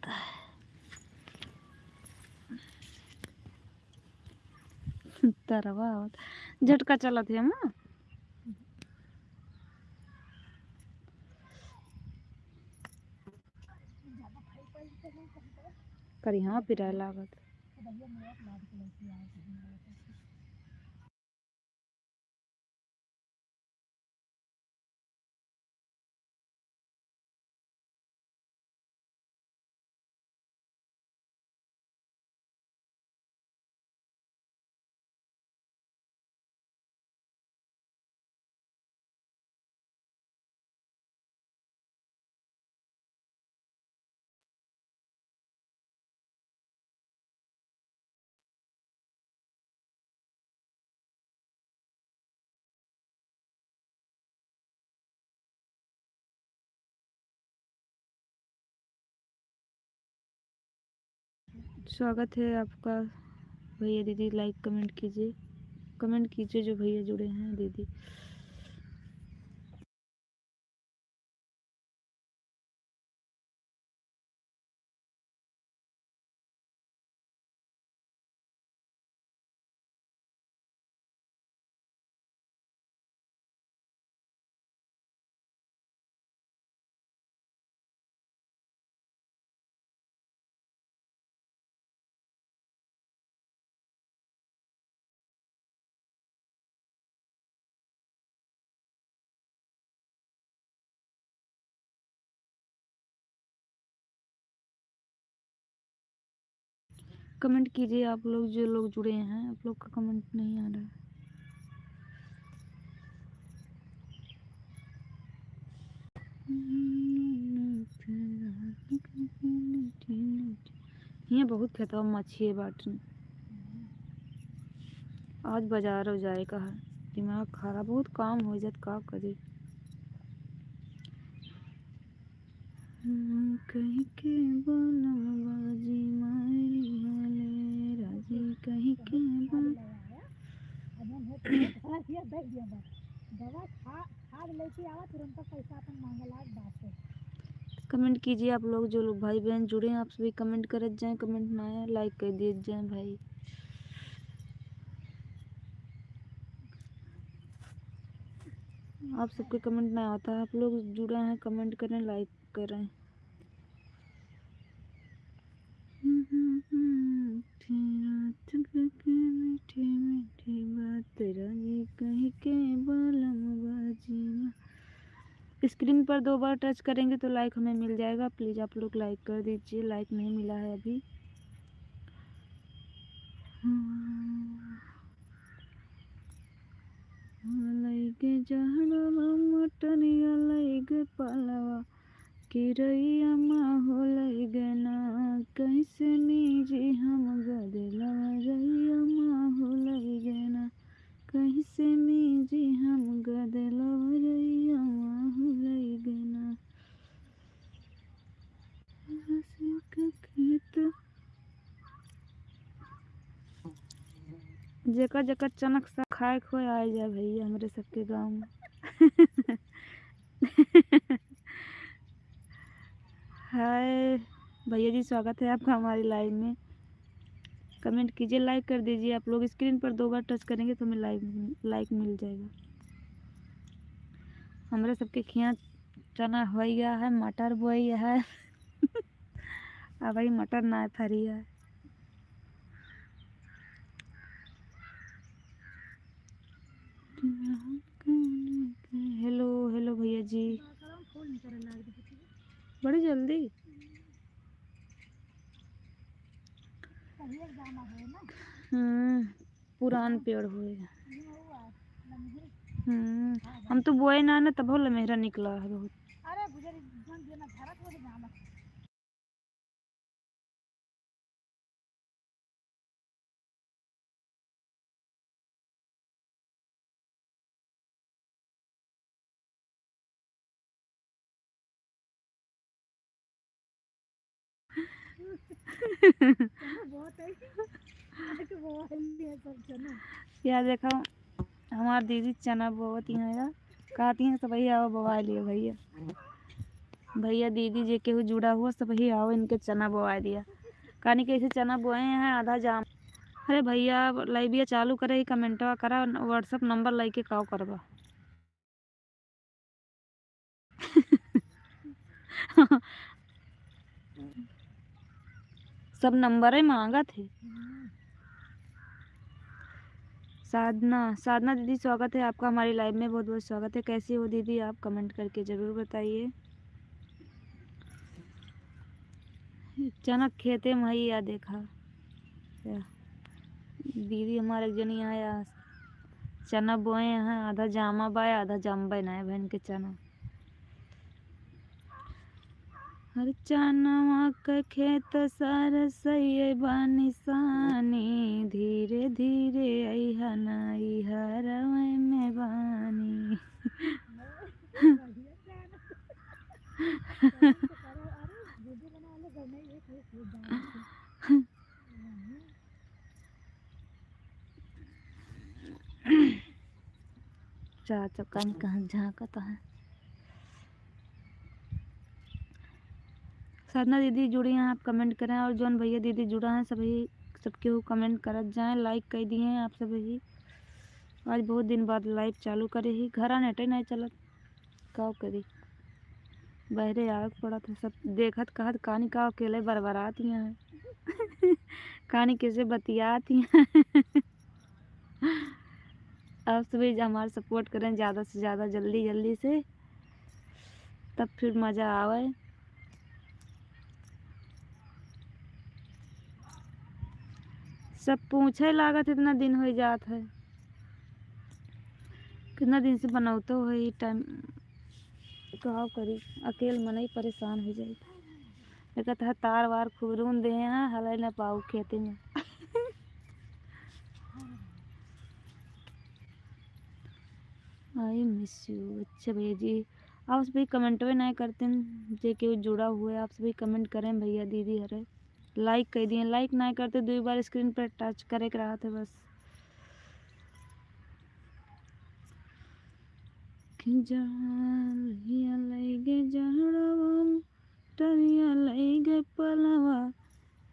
लगता है। तरवा झटका चला थे हम करी हाँ पिरा लागत। स्वागत है आपका भैया दीदी। लाइक कमेंट कीजिए जो भैया जुड़े हैं दीदी। कमेंट कीजिए आप लोग, जो लोग जुड़े हैं। आप लोग का कमेंट नहीं आ रहा है। यहाँ बहुत खेता मछली बाटन। आज बाजार हो जाए का है, दिमाग खराब, बहुत काम हो जात का करे। कहीं के बाजी मारी हले राजी कहीं के कमेंट कीजिए आप लोग, जो लोग भाई बहन जुड़े हैं आप सभी कमेंट कर जाएं। कमेंट ना आए लाइक कर दिए जाएं भाई। आप सबके कमेंट ना आता है, आप लोग जुड़े हैं कमेंट करें लाइक करें। मीठी मीठी बात राजी कहीं के बालम बाजी। स्क्रीन पर 2 बार टच करेंगे तो लाइक हमें मिल जाएगा। प्लीज़ आप लोग लाइक कर दीजिए, लाइक नहीं मिला है अभी। अलैगे जहरवा मटनिया अलैगे पालवा किरैया माँ होलैगे ना कैसे मीजी हम गदलवा रैया माँ होलैगे ना कैसे मीजी हम गदलवा रैया माँ होलैगे ना। खेत जेकर जेकर चनक सा खाए खोए आ जाए भैया हमारे सबके गांव में। हाय भैया जी, स्वागत है आपका हमारी लाइव में। कमेंट कीजिए, लाइक कर दीजिए आप लोग। स्क्रीन पर 2 बार टच करेंगे तो हमें लाइक मिल जाएगा। हमारे सबके खिया चना हो गया है, मटर बोई है। अब भाई मटर ना थरी है। हेलो हेलो भैया जी, बड़ी जल्दी। पुरान पेड़ हुए। हम तो बोए ना तब मेरा निकला है बहुत। यार देखो हमारी दीदी चना बहुत ही है कहती हैं तो भैया आओ बवा लिए भैया। भैया दीदी जे केहू जुड़ा हुआ सब ही आओ, इनके चना बोआ दिया। कहानी कैसे चना बोए हैं आधा जाम। अरे भैया लाइबिया चालू करे ही कमेंटवा करा, व्हाट्सअप नंबर लेके काव करवा। सब नंबर ही मांगा थे। साधना दीदी स्वागत है आपका हमारी लाइव में, बहुत बहुत स्वागत है। कैसी हो दीदी आप, कमेंट करके ज़रूर बताइए। अचानक खेते में ही या देखा या दीदी हमारे एक जनी आया चना बोए हैं, आधा जामा बाया आधा जाम बनाए बहन के चना। हर चनवा के खेत सार सही बानिसानी, धीरे धीरे अइहा नाई हरवे में बानी। चाचा कान कहाँ झाँकता है। साधना दीदी जुड़ी हैं आप कमेंट करें, और जौन भैया दीदी जुड़ा हैं सभी सबके वो कमेंट करत जाएं, लाइक कर दिए हैं आप सभी। आज बहुत दिन बाद लाइव चालू करे ही, घर नेटे नहीं चलत का करी, बहरे आग पड़ा था। सब देखत कहत कहानी का अकेले बरबराती हैं। कहानी कैसे बतियाती हैं। आप सभी हमारा सपोर्ट करें ज़्यादा से ज़्यादा, जल्दी जल्दी से, तब फिर मज़ा आवे। सब पूछे लागत इतना दिन हो जात है, कितना दिन से बनौतो है ये टाइम का करी, अकेले मन ही परेशान हो जाए। कहत है तार वार खुबरून दे हैं हल न पाऊ खेती में। I miss you. अच्छा भैया जी आप सभी कमेंट भी नहीं करते हैं, जे के जुड़ा हुआ है आप सभी कमेंट करें भैया दीदी हरे, लाइक कर दिए, लाइक नहीं करते 2 बार स्क्रीन पर टच करे के रहा थे बस। टरिया लगे पलवा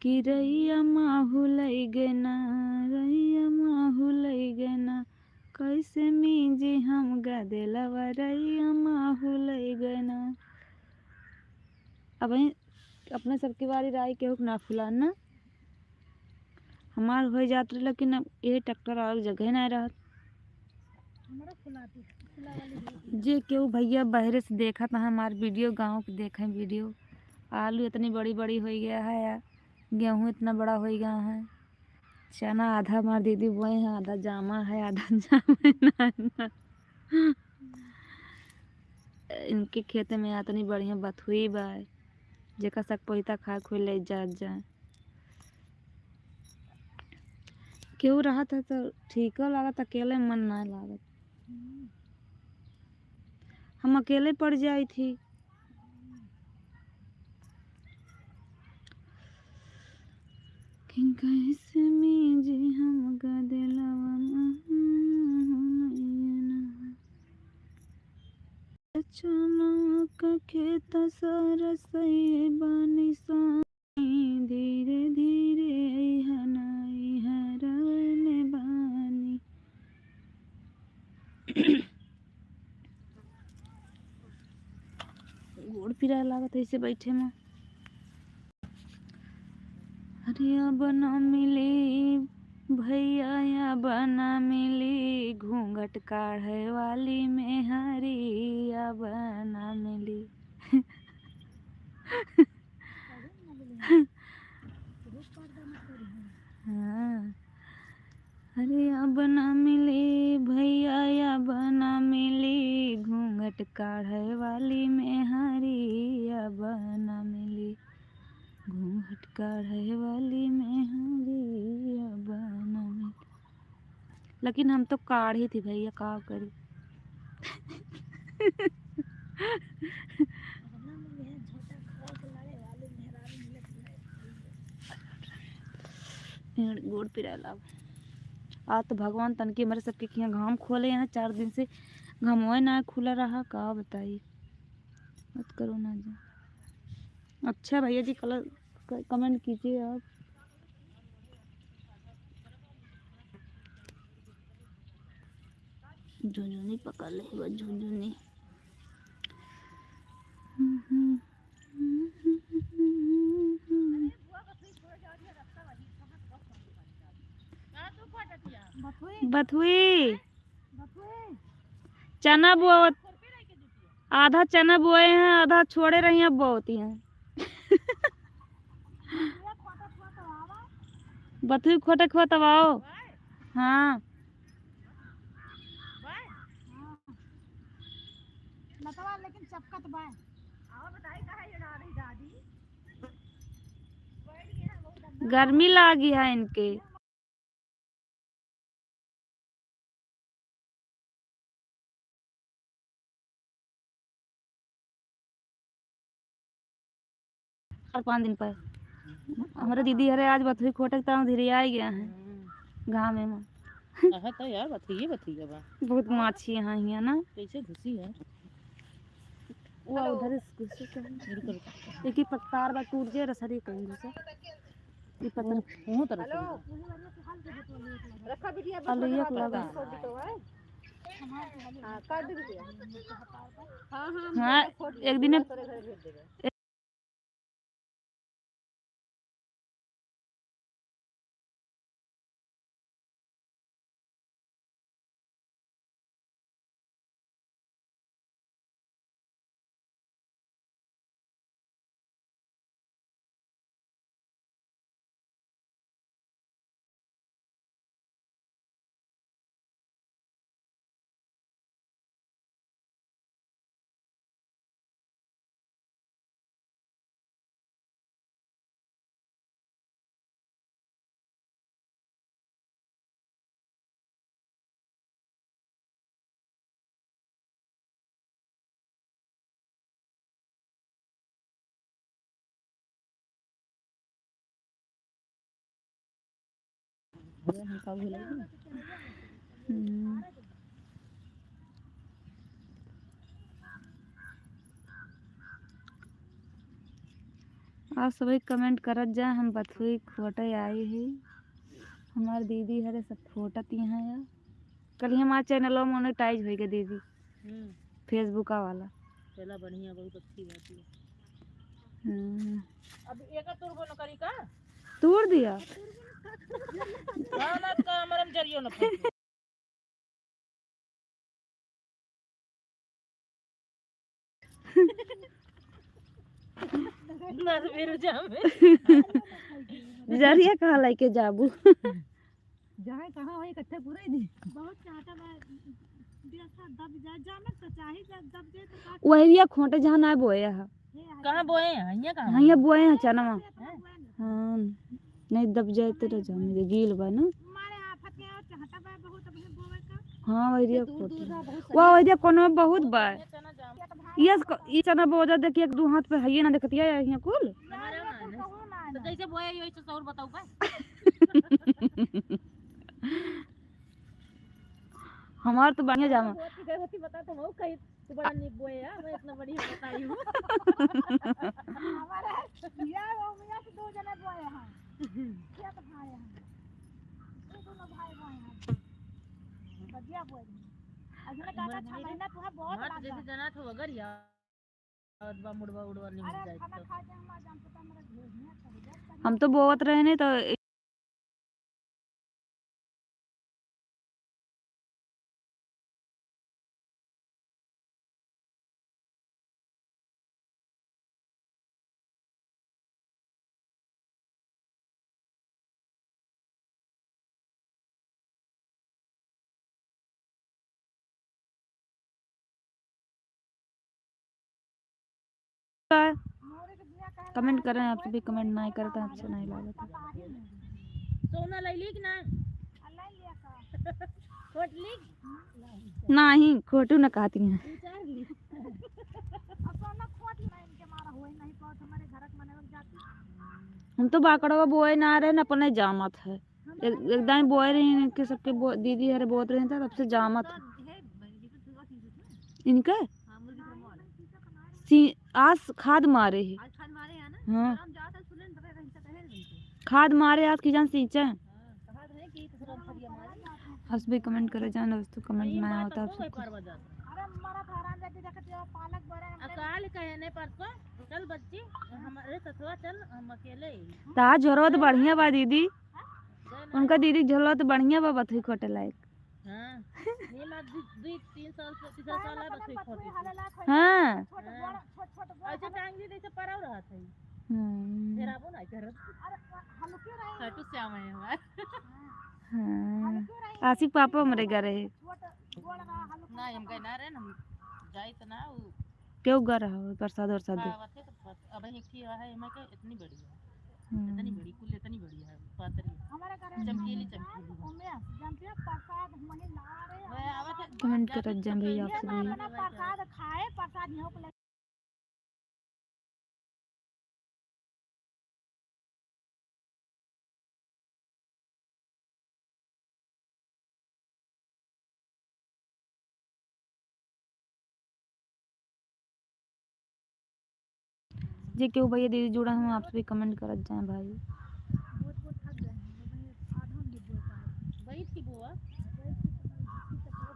कि रैया माहू लगे ना, रैया माहू लगे ना, कैसे मीजी हम गदेलवा रैया माहू लगे ना। अब अपने सबकी बारी राय केहू ना फुलाना, हमार हो जात रहे, लेकिन अब ये ट्रैक्टर और जगह नहीं रहा। जे केहू भैया बहरे से देखा था हमार वीडियो, गांव के देखें वीडियो, आलू इतनी बड़ी बड़ी हो गया है या गेहूँ इतना बड़ा हो गया है। चना आधा हमार दीदी बोए हैं, आधा जामा है आधा जामा ना। इनके खेते में इतनी बढ़िया बथुई बा, जेका सक पोहिता खा खोई ले जाए। केहू रहा था तो ठीक लागत, अकेले मन ना लागत। हम अकेले पड़ जाई थी। कैसे मीजी हम गदेलवा चना का खेत सारा सही बानिसानी, धीरे धीरे अइहा नाई हरवे में बानी। गोड़ पिराए लागत ऐसे बैठे में। अरे अब ना मिली भैया या बना मिली, घूंघट काढ़े वाली में हरी अब ना मिली। हाँ अरे अब ना मिली भैया या बना मिली, घूंघट काढ़े वाली में हरी अब ना मिली, घूंघट काढ़े वाली में हरी अब ना मिली। लेकिन हम तो काढ़ी थी भैया, का करी। गोड़ पिरा लाभ आज तो भगवान तनके मेरे सबके खिया घाम खोले हैं, 4 दिन से घामोए ना खुला रहा, का बताइए, मत करो ना जा। अच्छा भैया जी, कलर कमेंट कीजिए आप। झुनझुनी पकड़ ले बस, झुनझुनी। बथुई चना बुआ, आधा चना बोए हैं, आधा छोड़े रही हैं, अब बोती हैं। बथुई खोटे खुआ तबाओ। हाँ लेकिन चपकत बाय गर्मी लागी है इनके। और 5 दिन पर हमारे दीदी हरे आज बथुई खोटे धीरे आ गया है गाँव में तो यार बथी बा बहुत माछी यहाँ ही है ना। कैसे घुसी है वो उधर एक ही पत्तार बा टूट जाए रसरी कहीं जैसे ये पत्ता वो तरह से रखा बिटिया बस एक लगा। हां कर दे बिटिया। हां एक दिन आप सभी कमेंट करत जाए। हम बथुई खोटे आए हैं, हमारी दीदी हरे सब फोटत यहाँ है। कल हमारे चैनल में मोनेटाइज हो गया दीदी, फेसबुक वाला। चला बढ़िया, बहुत अच्छी बात है। अब एक तोड़ को न करी का तोड़ दिया ना का मरम जरियो न फंसे ना मेरे जामे जरिया कहाँ लेके जाबू जाए कहाँ वही इकट्ठे पूरे दिन बहुत चाहता मैं दब जा जामे तो चाहे दब दे तो वही खोटे जहाँ ना बोए है। कहाँ बोए हैं यहाँ कहाँ हाँ ये बोए हैं चना। हाँ नहीं दब जाए तो जाने गील बा ना। हमारे आफत के और चाहता मैं बहुत अपने बोवे का। हाँ वही वाह वही कोनो बहुत बा। ये चना बोझा देखिए दो हाथ पे है ना, देखतिया यहाँ कुल तो जैसे बोए यही तो सौर बताओ का हमार तो बढ़िया जामा होती बता तो वो कहीं तो बड़ा नहीं बोए है, मैं इतना बढ़िया बताई हूँ हमारे यार वो मियां से 2 जने बोए हैं, क्या तो भाई हैं, ये दोनों भाई बोए हैं, बढ़िया बोए हैं। अजने काका 6 महीना तुम्हें बहुत लाग जैसे जना तो अगर यार और बा मुड़वा उड़वा नहीं मिल जाए खाना खा के हम जान पता मेरा भेज नहीं हम तो बोवत रहे नहीं तो कमेंट करें। आप सभी कमेंट नहीं करते अच्छा नहीं लगता। सोना ले ली कि ना खोट ली नहीं खोटू न कहती हैं। हम तो बाकड़वा बोए ना रहे न अपने जामत है एकदम बोए रहे कि सबके दीदी हरे बोत रहे थे तब से जामत है इनके आज खाद मारे है। हाँ हम जाते सुने न रहे रहते कहे रहते खाद मारे आज की जान सींचे हां कहा रहे कि तो सब फरिया मारे हंस भी कमेंट करे जान दोस्तों कमेंट में आया होता तो आप कोई सबको परवा जाता अरे मरा थारान जाती देखते हो पालक बड़े अकाल कहे नहीं परसों चल बच्ची हमारे ससुरा चल हम अकेले ही ता जरूरत बढ़िया बा दीदी गए ना उनका दीदी जरूरत बढ़िया बा बथई खोटे लायक हां नहीं मत 2-3 साल से 3 साल है बस खोटी हाँ छोट बड़ छोट ऐसे टांग दी जैसे पराव रहा था फिर हम्म, आबो ना कर अरे हल्के रही खाटू श्याम है हमार हाँ हल्के रही आशिक पापा हमारे घर है छोट बड़ रहा हल्के ना हम कहना रहे ना जाई तो ना वो क्यों घर रहा प्रसाद वरसाद दे खावत है तो अब एक ही है मैं के इतनी बड़ी है इतनी हम्म, बड़ी कुल इतनी बड़ी है पातरी हमारे घर चमकीली में जानते हो प्रसाद वही ला रहे वह आवत है कमेंट कर जाए भैया ये आपसे ना भी अपना प्रसाद खाए प्रसाद यहाँ को जे क्यों भैया दीदी जुड़ा हूँ आपसे भी कमेंट कर जाए भाई बहुत थक गए हैं आधा भी दे पाए बैठ की बुआ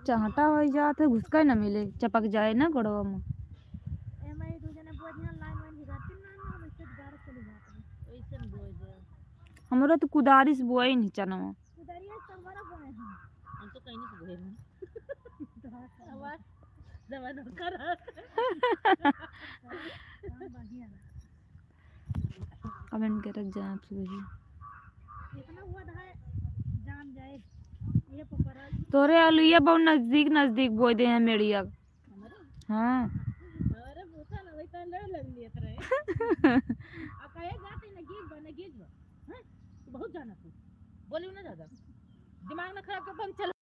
चाहता हो जाते घुसका न मिले चपक जाए ना गड़वा में एमआई दो जने बोझिया लाइन वाइन हिराती ना ना हम इससे गार चले जाते हैं वैसे न बोझ हमारा तो कुदारी से बोआ ही नहीं चना उधरिए हमारा बोए हैं हम तो कहीं नहीं से बोझ हैं आवाज जमाना कर काम बढ़िया कमेंट कर जाए आपसे भी इतना हुआ है जान जाए ये पकड़ा तोरे अलुआ बहुत नजदीक नजदीक बोए दे हैं मेरिया हमारे हाँ अरे भूसा ना वही तो लड़ लड़ लिए रहे आ कहे जाते न गीज हैं तू बहुत जाना तू बोलियो ना ज्यादा दिमाग ना खराब कर बंद चल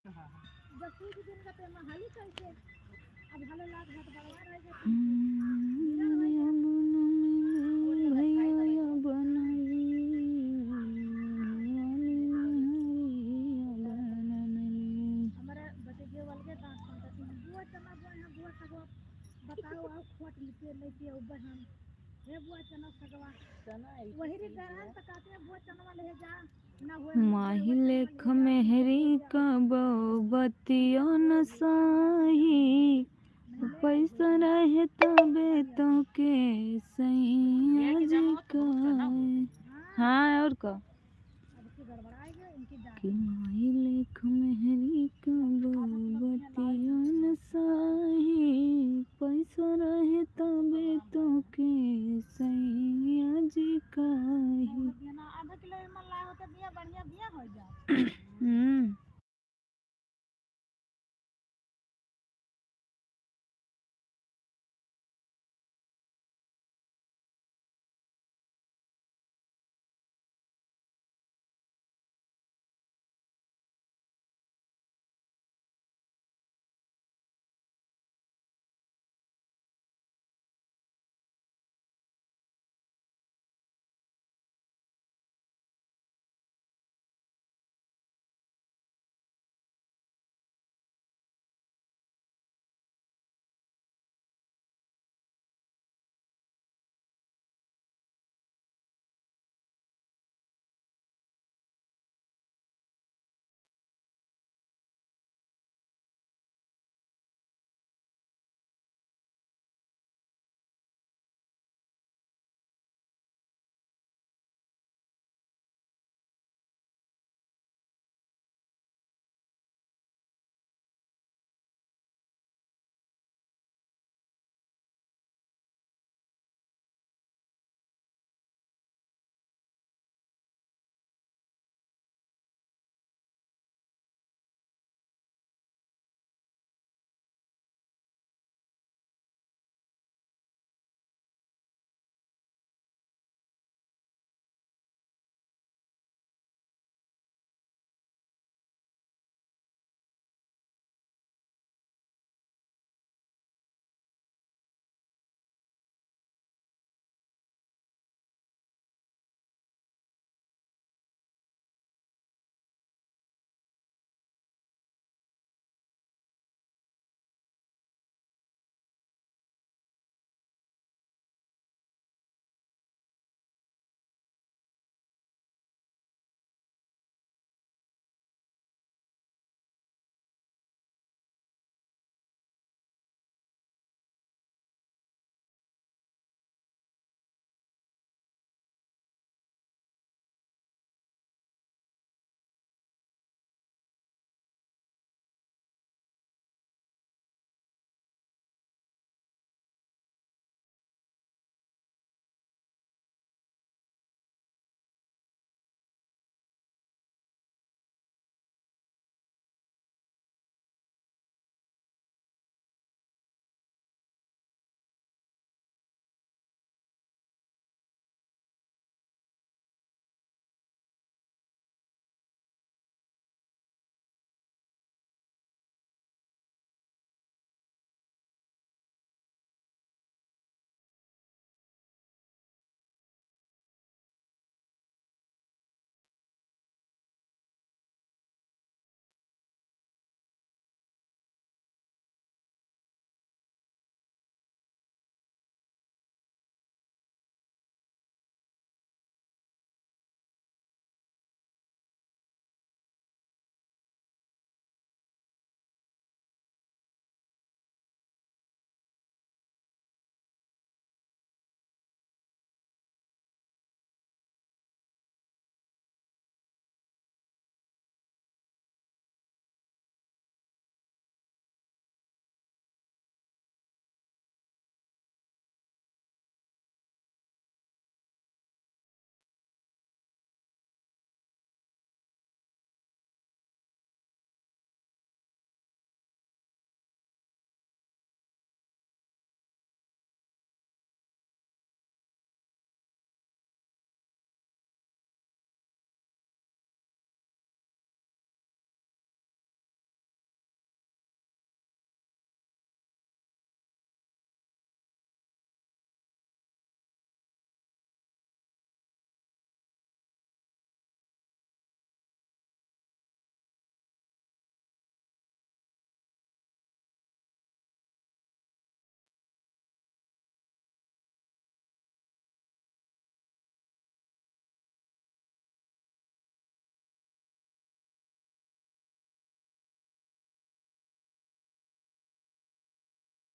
जब दिन का प्रेम हाली कैसे अब हाल लाख बहुत बड़वा रह गए भैया बनाई हमारे भतीजे वाले के दांत पड़ते हैं बुआ चना बुआ है बुआ सगवा बताओ आप खोट लेते लेते ऊपर हम हे बुआ चना सगवा वही रे करन तकाते हैं बुआ चना वाले जा ना हुए माही लेख मेहरी कबो बतियो न साही पैसा रहे तबे तो के सही हाँ और का अब की गड़बड़ाएगा इनकी दांत कि माही लेख मेहरी कबो बतियो न साही पैसा रहे तबे तो के सही काहे आधा किलो में ला होता बिया बढ़िया बिया हो जाए हम्म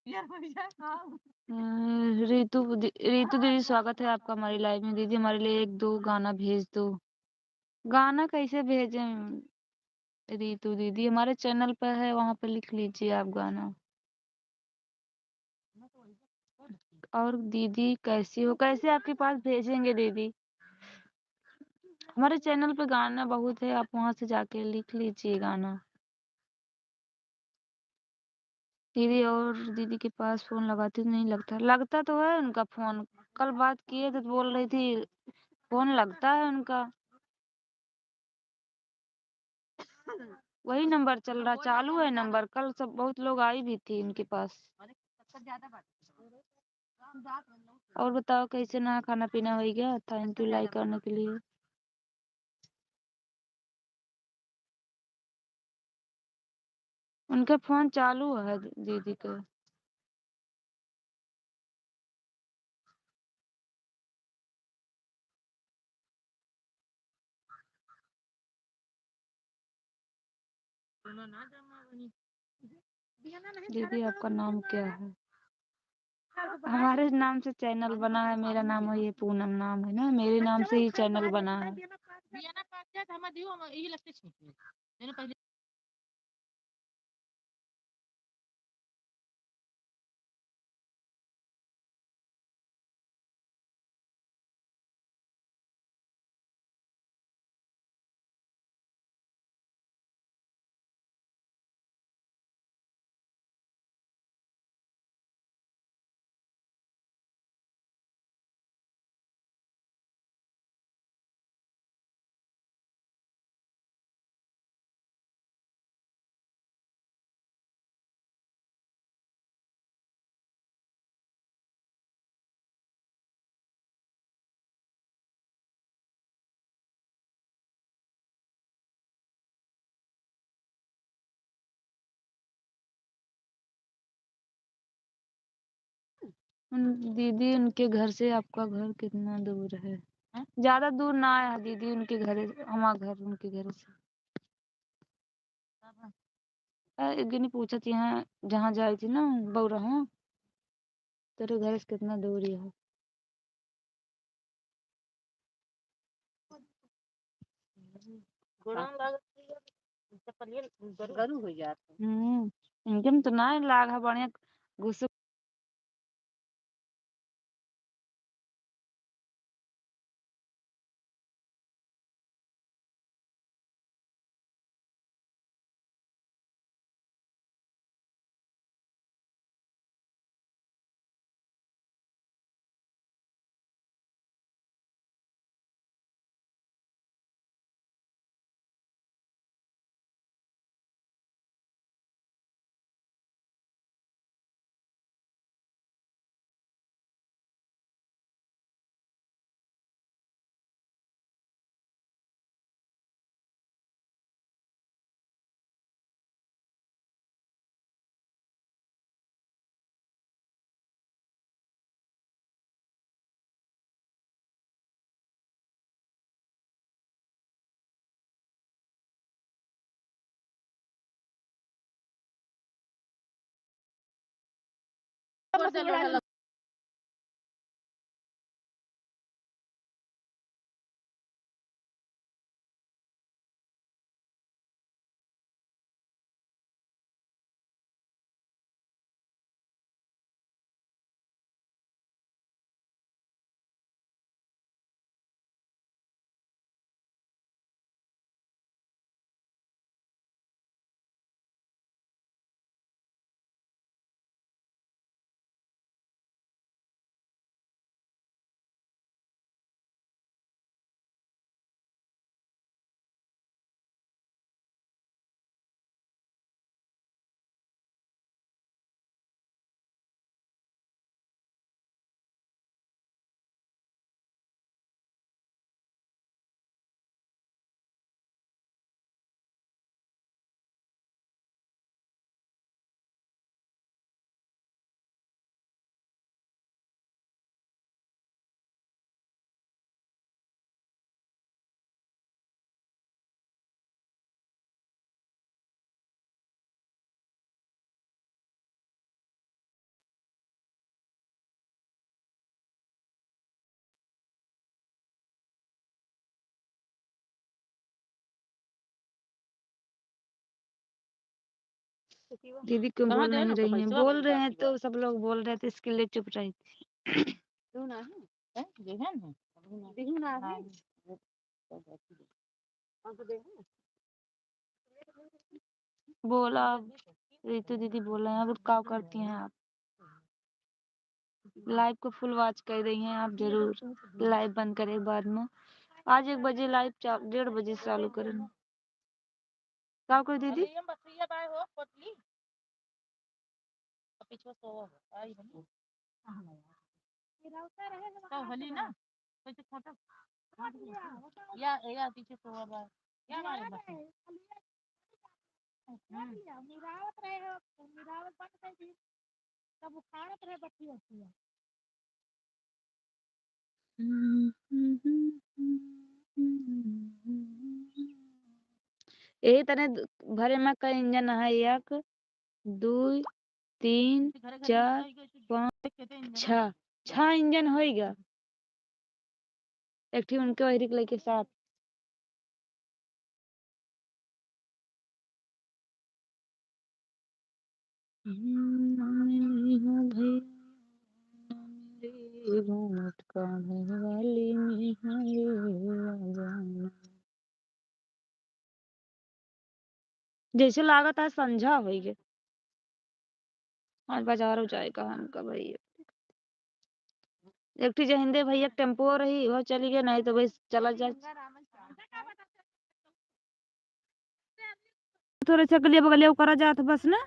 यार भैया हाँ रीतू दीदी स्वागत है आपका हमारी लाइव में। दीदी हमारे लिए एक दो गाना भेज दो। गाना कैसे भेजें रीतू दीदी? हमारे चैनल पर है, वहां पर लिख लीजिए आप गाना। और दीदी कैसी हो? कैसे आपके पास भेजेंगे दीदी? हमारे चैनल पे गाना बहुत है, आप वहां से जाके लिख लीजिए गाना। दीदी और दीदी के पास फोन लगाती तो नहीं लगता? लगता तो है उनका फोन। कल बात किए तो बोल रही थी फोन लगता है उनका। वही नंबर चल रहा, चालू है नंबर। कल सब बहुत लोग आई भी थी उनके पास। और बताओ कैसे ना खाना पीना हो गया? थैंक यू लाइक करने के लिए। उनका फोन चालू है दीदी का। सुनो ना जमा बनी दीदी आपका नाम क्या है? हमारे नाम से चैनल बना है। मेरा नाम है, ये पूनम नाम है ना, मेरे नाम से ही चैनल बना है। बिया ना पास जात हम दियो हम यही लगते छी मैंने पहले दीदी उनके घर से आपका घर कितना दूर है? ज्यादा दूर ना है दीदी उनके घर, हमारा घर उनके घर से। एक दिन पूछा थी यहाँ जहाँ जाई थी ना बौरहा, तेरे घर से कितना दूर है? गोड़ा लग चपलिए गरू हो जात इनके में तो ना लाग है बढ़िया घुस दीदी क्यों कहाँ बोल दे नहीं लो रही हैं? पैसा बोल रहे हैं तो सब लोग बोल रहे थे, इसके लिए चुप रही थी। क्यों ना है देहन है दिहू ना है बोला रितु दीदी बोल रहे हैं, अब क्या करती हैं आप? लाइव को फुल वॉच कर रही हैं आप? जरूर लाइव बंद करें बाद में। आज 1 बजे लाइव 1:30 बजे से चालू करें। क्या कोई दीदी? हम बसिया बाय हो पतली पीछे सो आई बनी तो हली ना तो छोटा या पीछे सो बाय या मारे बस मिरावत रहे हो, मिरावत बंद कर दी, तब उखाड़त रहे बच्ची होती है। ए तने भरे में का इंजन है? 1 2 3 4 5 6 इंजन होएगा। एक ठी उनके वही निकले के साथ। घूमट काढ़े वाली जैसे लागत है संझा हो गए। आज बाजार हो जाएगा हमका भैया। एक ठी जहिंदे भैया टेम्पो रही वो चली गई, नहीं तो भाई चला जाए। थोड़े से गलिया बगलिया करा जात बस ना।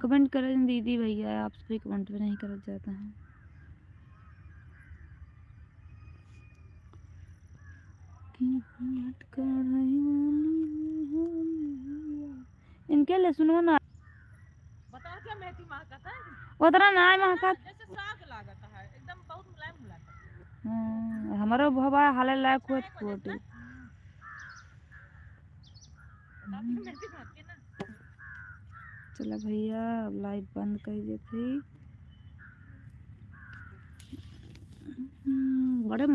कमेंट करें दीदी भैया, आप सभी कमेंट भी नहीं कर जाता है। कि घूंघट कढ़ाई वाली मेहरिया। इनके लिए सुनो ना बताओ क्या मेथी महकता है उतना ना महका। जैसे साग लागता है एकदम बहुत मुलायम मुलायम हमारो भवा हाले लायक हुआ छोटी। बताओ क्या मेथी महकती है ना चला भैया अब लाइट बंद कर दे थी। बड़े